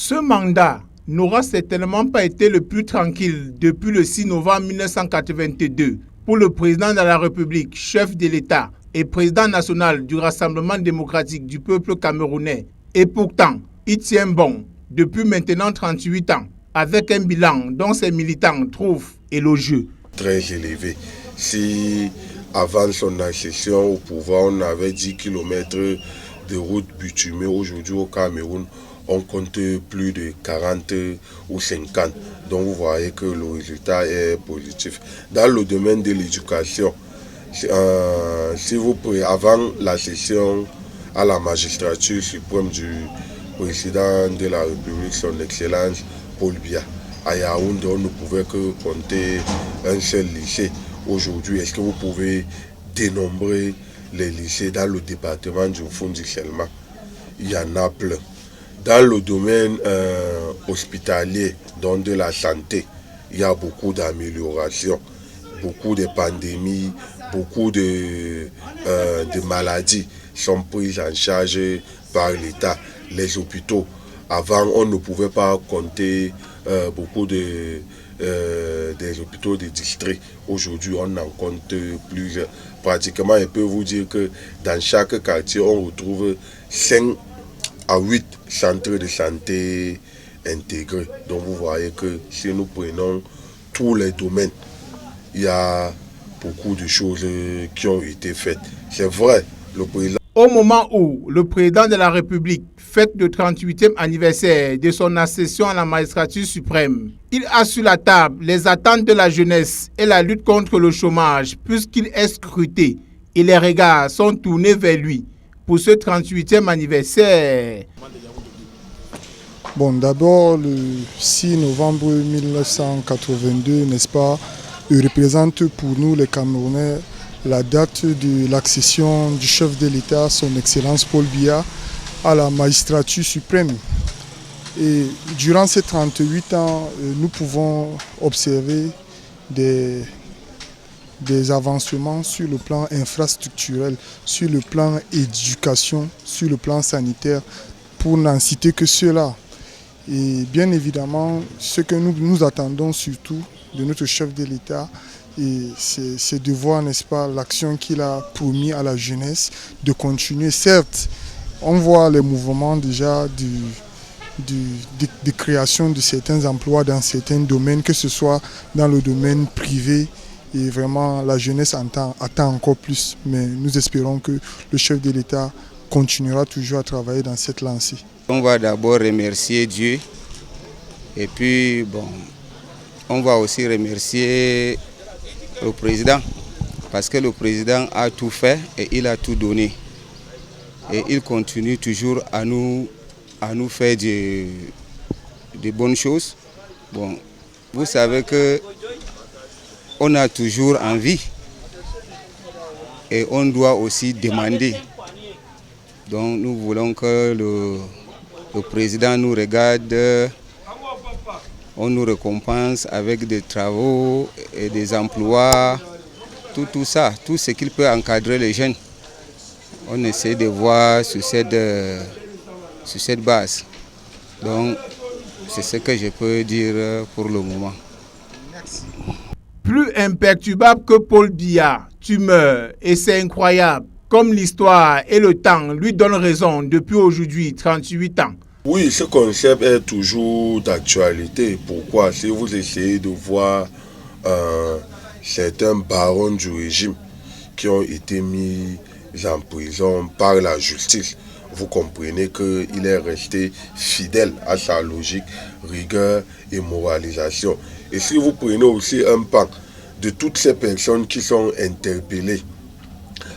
Ce mandat n'aura certainement pas été le plus tranquille depuis le 6 novembre 1982 pour le président de la République, chef de l'État et président national du Rassemblement démocratique du peuple camerounais. Et pourtant, il tient bon depuis maintenant 38 ans, avec un bilan dont ses militants trouvent élogieux. Très élevé. Si avant son accession au pouvoir, on avait 10 km de route bitumée, aujourd'hui au Cameroun, on compte plus de 40 ou 50. Donc vous voyez que le résultat est positif. Dans le domaine de l'éducation, si vous prenez avant la session à la magistrature suprême du président de la République, son Excellence Paul Biya, à Yaoundé, on ne pouvait que compter un seul lycée. Aujourd'hui, est-ce que vous pouvez dénombrer les lycées dans le département du Fondi seulement? Il y en a plein. Dans le domaine hospitalier, donc de la santé, il y a beaucoup d'améliorations, beaucoup de pandémies, beaucoup de maladies sont prises en charge par l'État. Les hôpitaux, avant on ne pouvait pas compter beaucoup des hôpitaux de district. Aujourd'hui on en compte plusieurs. Pratiquement, je peux vous dire que dans chaque quartier on retrouve 5 à 8 centres de santé intégrés. Donc vous voyez que si nous prenons tous les domaines, il y a beaucoup de choses qui ont été faites. C'est vrai, le président... Au moment où le président de la République fête le 38e anniversaire de son accession à la magistrature suprême, il a sur la table les attentes de la jeunesse et la lutte contre le chômage puisqu'il est scruté et les regards sont tournés vers lui pour ce 38e anniversaire. Bon, d'abord, le 6 novembre 1982, n'est-ce pas, représente pour nous les Camerounais la date de l'accession du chef de l'État, son Excellence Paul Biya, à la magistrature suprême. Et durant ces 38 ans, nous pouvons observer des avancements sur le plan infrastructurel, sur le plan éducation, sur le plan sanitaire, pour n'en citer que cela. Et bien évidemment, ce que nous attendons surtout de notre chef de l'État, c'est de voir, n'est-ce pas, l'action qu'il a promis à la jeunesse, de continuer. Certes, on voit les mouvements déjà de création de certains emplois dans certains domaines, que ce soit dans le domaine privé. Et vraiment, la jeunesse attend encore plus. Mais nous espérons que le chef de l'État continuera toujours à travailler dans cette lancée. On va d'abord remercier Dieu. Et puis, bon, on va aussi remercier le président. Parce que le président a tout fait et il a tout donné. Et il continue toujours à nous faire de bonnes choses. Bon, vous savez que on a toujours envie et on doit aussi demander. Donc nous voulons que le président nous regarde, on nous récompense avec des travaux et des emplois, tout ça, tout ce qu'il peut encadrer les jeunes. On essaie de voir sur cette base. Donc c'est ce que je peux dire pour le moment. Merci. Plus imperturbable que Paul Biya, tu meurs et c'est incroyable, comme l'histoire et le temps lui donnent raison depuis aujourd'hui 38 ans. Oui, ce concept est toujours d'actualité. Pourquoi? Si vous essayez de voir certains barons du régime qui ont été mis en prison par la justice, vous comprenez qu'il est resté fidèle à sa logique, rigueur et moralisation. Et si vous prenez aussi un pan de toutes ces personnes qui sont interpellées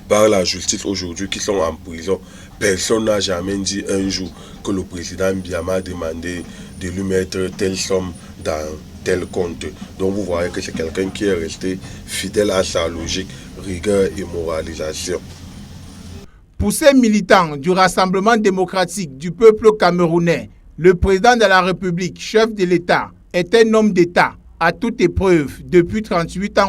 par la justice aujourd'hui, qui sont en prison, personne n'a jamais dit un jour que le président Biya m'a demandé de lui mettre telle somme dans tel compte. Donc vous voyez que c'est quelqu'un qui est resté fidèle à sa logique, rigueur et moralisation. Pour ces militants du Rassemblement démocratique du peuple camerounais, le président de la République, chef de l'État, est un homme d'État à toute épreuve depuis 38 ans